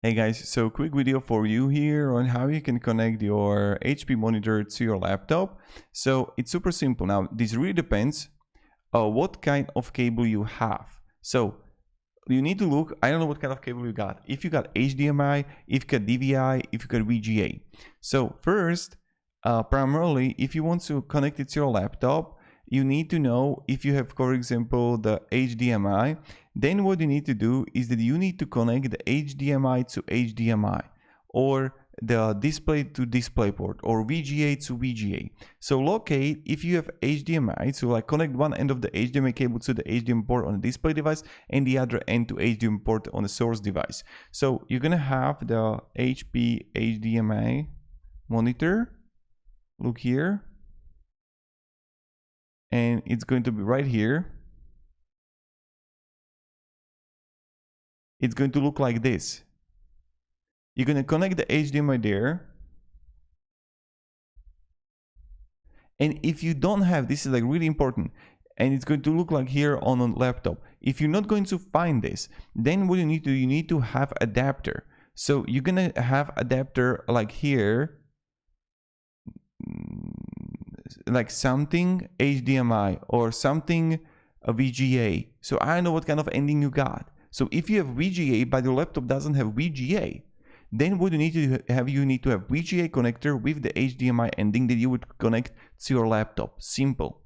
Hey guys, so quick video for you here on how you can connect your HP monitor to your laptop. So it's super simple. Now this really depends what kind of cable you have. So you need to look, I don't know what kind of cable you got. If you got HDMI, if you got DVI, if you got VGA. So first, primarily, if you want to connect it to your laptop, you need to know if you have, for example, the HDMI. Then what you need to do is that you need to connect the HDMI to HDMI, or the display to display port, or VGA to VGA. So locate if you have HDMI, so like connect one end of the HDMI cable to the HDMI port on the display device and the other end to HDMI port on the source device. So you're gonna have the HP HDMI monitor. Look here. And it's going to be right here. It's going to look like this. You're going to connect the HDMI there. And if you don't have, this is like really important, and it's going to look like here on a laptop. If you're not going to find this, then what you need to have adapter. So you're going to have adapter like here, like something HDMI or something a VGA. So I don't know what kind of ending you got. So if you have VGA but your laptop doesn't have VGA, then what you need to have, VGA connector with the HDMI ending that you would connect to your laptop. Simple.